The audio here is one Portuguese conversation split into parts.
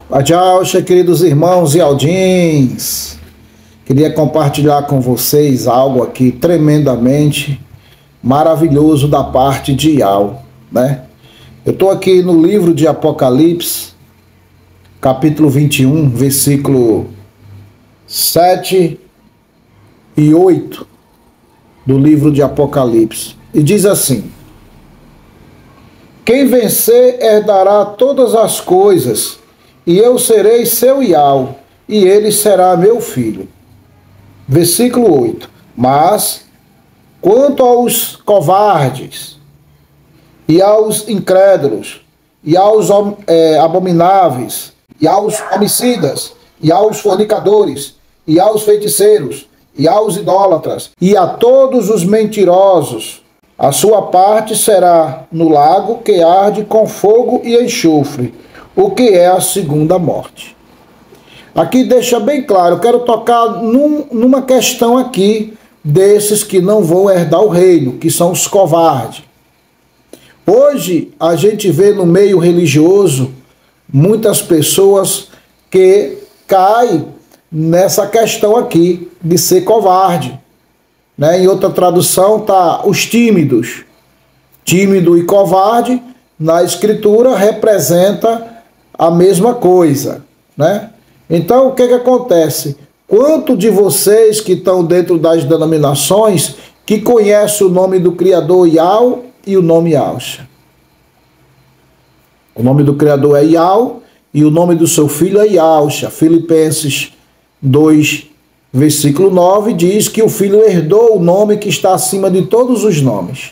Tchau, queridos irmãos e aldins. Queria compartilhar com vocês algo aqui tremendamente maravilhoso da parte de Yau, né? Eu estou aqui no livro de Apocalipse, capítulo 21, versículo 7 e 8 do livro de Apocalipse. E diz assim: quem vencer herdará todas as coisas, e eu serei seu Yau, e ele será meu filho. Versículo 8. Mas, quanto aos covardes, e aos incrédulos, e aos abomináveis, e aos homicidas, e aos fornicadores, e aos feiticeiros, e aos idólatras, e a todos os mentirosos, a sua parte será no lago que arde com fogo e enxofre, o que é a segunda morte. Aqui deixa bem claro, eu quero tocar numa questão aqui desses que não vão herdar o reino, que são os covardes. Hoje a gente vê no meio religioso muitas pessoas que caem nessa questão aqui de ser covarde. Né? Em outra tradução está os tímidos. Tímido e covarde, na escritura, representa a mesma coisa. Né? Então, o que acontece? Quanto de vocês que estão dentro das denominações que conhecem o nome do Criador Yau e o nome Yahusha? O nome do Criador é Yau e o nome do seu filho é Yahusha. Filipenses 2, versículo 9 diz que o filho herdou o nome que está acima de todos os nomes.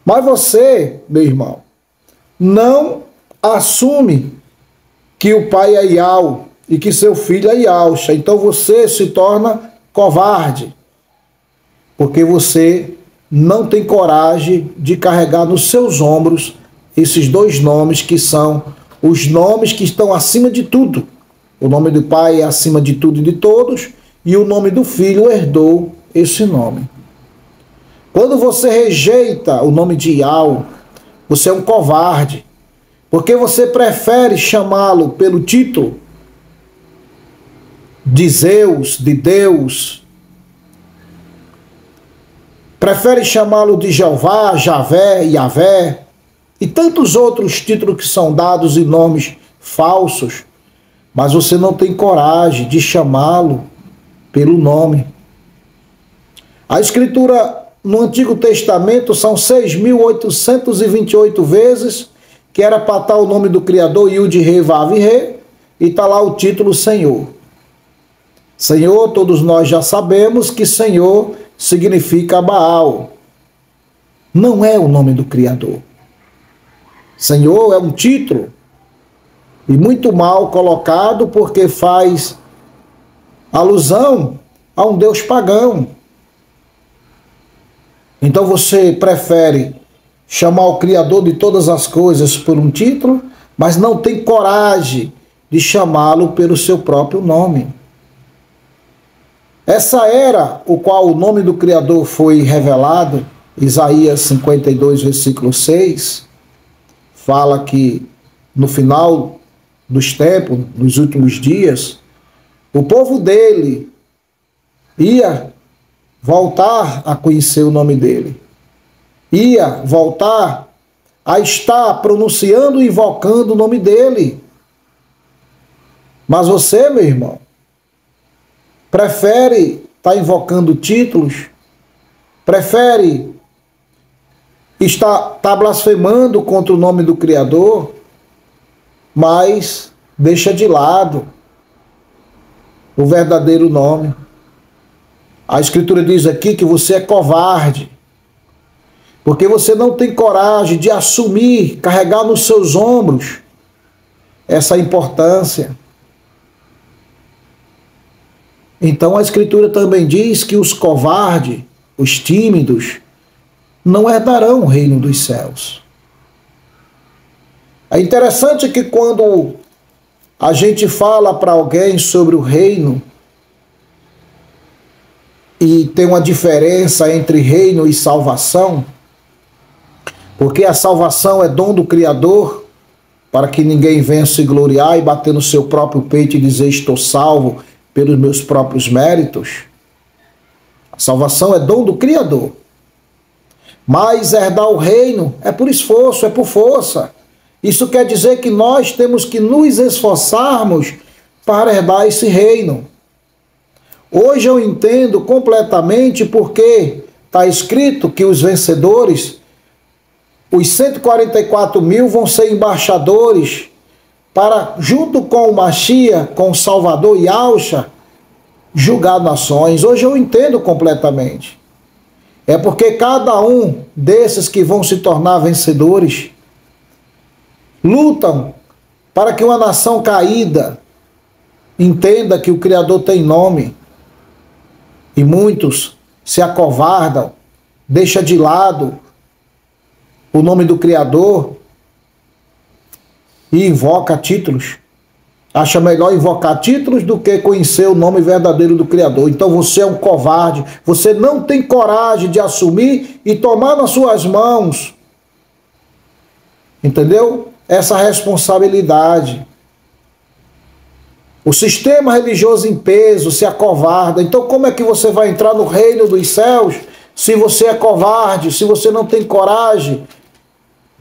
Mas você, meu irmão, não assume que o pai é Yau e que seu filho é Yahusha. Então você se torna covarde, porque você não tem coragem de carregar nos seus ombros esses dois nomes que são os nomes que estão acima de tudo. O nome do pai é acima de tudo e de todos, e o nome do filho herdou esse nome. Quando você rejeita o nome de Yau, você é um covarde, porque você prefere chamá-lo pelo título de Zeus, de Deus, prefere chamá-lo de Jeová, Javé, Yavé, e tantos outros títulos que são dados em nomes falsos, mas você não tem coragem de chamá-lo pelo nome. A escritura no Antigo Testamento são 6.828 vezes que era para estar o nome do Criador, Yud, Re, Vav, Re, e está lá o título Senhor. Senhor, todos nós já sabemos que Senhor significa Baal. Não é o nome do Criador. Senhor é um título, e muito mal colocado, porque faz alusão a um Deus pagão. Então você prefere chamar o Criador de todas as coisas por um título, mas não tem coragem de chamá-lo pelo seu próprio nome. Essa era o qual o nome do Criador foi revelado, Isaías 52, versículo 6, fala que no final dos tempos, nos últimos dias, o povo dele ia voltar a conhecer o nome dele. Ia voltar a estar pronunciando e invocando o nome dele. Mas você, meu irmão, prefere estar invocando títulos, prefere estar blasfemando contra o nome do Criador, mas deixa de lado o verdadeiro nome. A Escritura diz aqui que você é covarde, porque você não tem coragem de assumir, carregar nos seus ombros essa importância. Então a Escritura também diz que os covardes, os tímidos, não herdarão o reino dos céus. É interessante que quando a gente fala para alguém sobre o reino, e tem uma diferença entre reino e salvação, porque a salvação é dom do Criador, para que ninguém venha se gloriar e bater no seu próprio peito e dizer estou salvo pelos meus próprios méritos. A salvação é dom do Criador. Mas herdar o reino é por esforço, é por força. Isso quer dizer que nós temos que nos esforçarmos para herdar esse reino. Hoje eu entendo completamente porque está escrito que os vencedores, os 144 mil, vão ser embaixadores para, junto com o Mashiach, com o Salvador Yahushua, julgar nações. Hoje eu entendo completamente. É porque cada um desses que vão se tornar vencedores lutam para que uma nação caída entenda que o Criador tem nome. E muitos se acovardam, deixam de lado o nome do Criador e invoca títulos. Acha melhor invocar títulos do que conhecer o nome verdadeiro do Criador. Então você é um covarde, você não tem coragem de assumir e tomar nas suas mãos, entendeu? Essa responsabilidade. O sistema religioso em peso se acovarda. Então como é que você vai entrar no reino dos céus se você é covarde, se você não tem coragem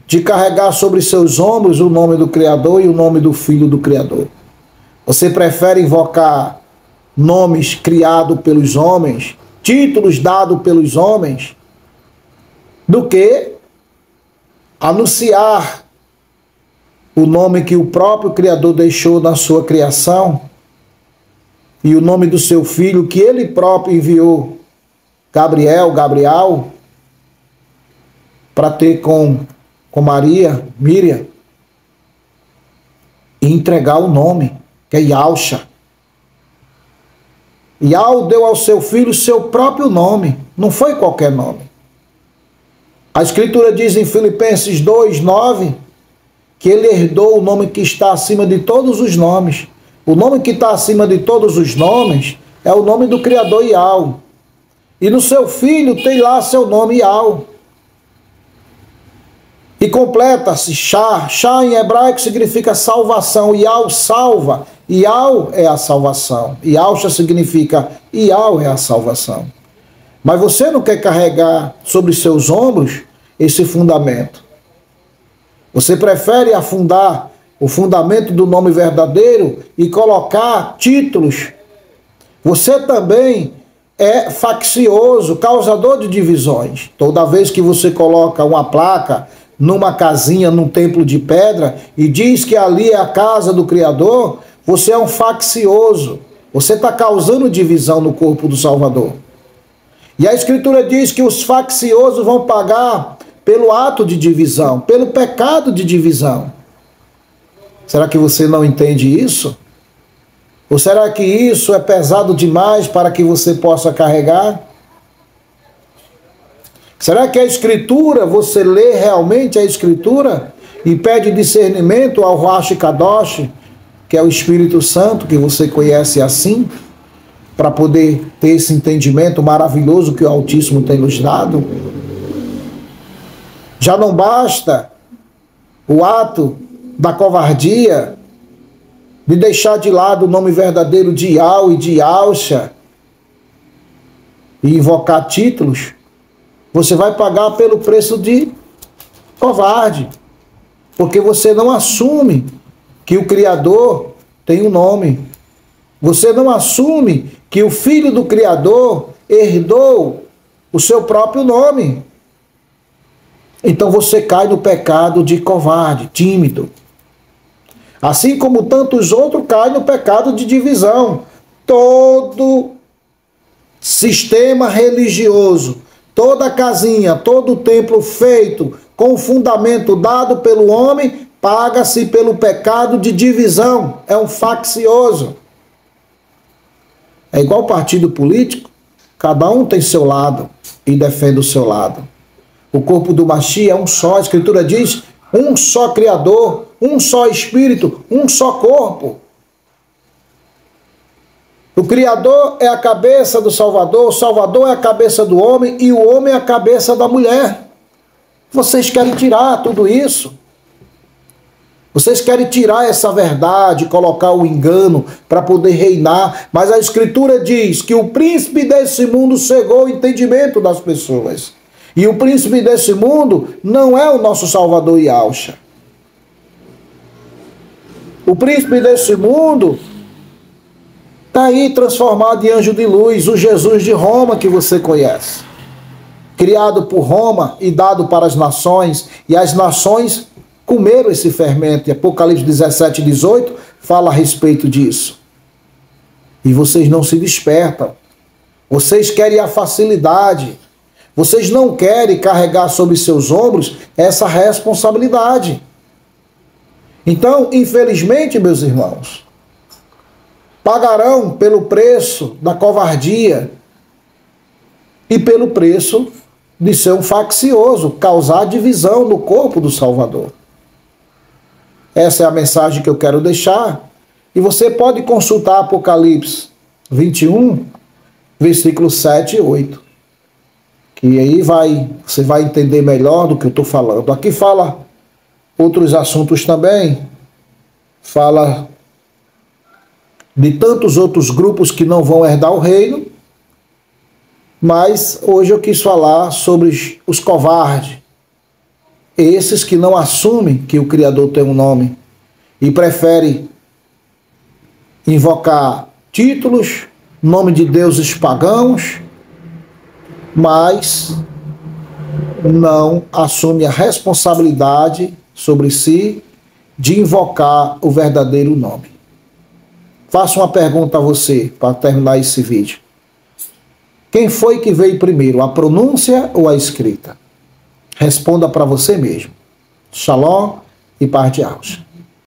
de carregar sobre seus ombros o nome do Criador e o nome do Filho do Criador? Você prefere invocar nomes criados pelos homens, títulos dados pelos homens, do que anunciar o nome que o próprio Criador deixou na sua criação e o nome do seu filho que ele próprio enviou, Gabriel, para ter com Maria, Miriam, e entregar o nome, que é Yahushua. Yahu deu ao seu filho o seu próprio nome, não foi qualquer nome. A Escritura diz em Filipenses 2:9 que ele herdou o nome que está acima de todos os nomes. O nome que está acima de todos os nomes é o nome do Criador Yahu. E no seu filho tem lá seu nome Yahu. E completa-se Shah. Shah em hebraico significa salvação. Yahu salva. Yahu é a salvação. Yahushua significa Yahu é a salvação. Mas você não quer carregar sobre seus ombros esse fundamento. Você prefere afundar o fundamento do nome verdadeiro e colocar títulos. Você também é faccioso, causador de divisões. Toda vez que você coloca uma placa numa casinha, num templo de pedra, e diz que ali é a casa do Criador, você é um faccioso. Você está causando divisão no corpo do Salvador. E a Escritura diz que os facciosos vão pagar pelo ato de divisão, pelo pecado de divisão. Será que você não entende isso? Ou será que isso é pesado demais para que você possa carregar? Será que a Escritura, você lê realmente a Escritura e pede discernimento ao Ruach Kadosh, que é o Espírito Santo, que você conhece assim, para poder ter esse entendimento maravilhoso que o Altíssimo tem nos dado? Já não basta o ato da covardia de deixar de lado o nome verdadeiro de Yahu e de Yahushua e invocar títulos. Você vai pagar pelo preço de covarde, porque você não assume que o Criador tem um nome. Você não assume que o Filho do Criador herdou o seu próprio nome. Então você cai no pecado de covarde, tímido. Assim como tantos outros caem no pecado de divisão. Todo sistema religioso, toda casinha, todo templo feito com o fundamento dado pelo homem, paga-se pelo pecado de divisão. É um faccioso. É igual partido político, cada um tem seu lado e defende o seu lado. O corpo do Mashiach é um só, a Escritura diz, um só Criador, um só Espírito, um só corpo. O Criador é a cabeça do Salvador, o Salvador é a cabeça do homem e o homem é a cabeça da mulher. Vocês querem tirar tudo isso? Vocês querem tirar essa verdade, colocar o engano para poder reinar, mas a Escritura diz que o príncipe desse mundo cegou o entendimento das pessoas. E o príncipe desse mundo não é o nosso Salvador Yahshua. O príncipe desse mundo está aí transformado em anjo de luz, o Jesus de Roma que você conhece. Criado por Roma e dado para as nações, e as nações comeram esse fermento. E Apocalipse 17, 18 fala a respeito disso. E vocês não se despertam. Vocês querem a facilidade. Vocês não querem carregar sobre seus ombros essa responsabilidade. Então, infelizmente, meus irmãos, pagarão pelo preço da covardia e pelo preço de ser um faccioso, causar divisão no corpo do Salvador. Essa é a mensagem que eu quero deixar. E você pode consultar Apocalipse 21, versículos 7 e 8. Que aí você vai entender melhor do que eu estou falando. Aqui fala outros assuntos também. Fala de tantos outros grupos que não vão herdar o reino. Mas hoje eu quis falar sobre os covardes. Esses que não assumem que o Criador tem um nome e preferem invocar títulos, nome de deuses pagãos, mas não assume a responsabilidade sobre si de invocar o verdadeiro nome. Faço uma pergunta a você para terminar esse vídeo. Quem foi que veio primeiro, a pronúncia ou a escrita? Responda para você mesmo. Shalom e paz de Yahshua.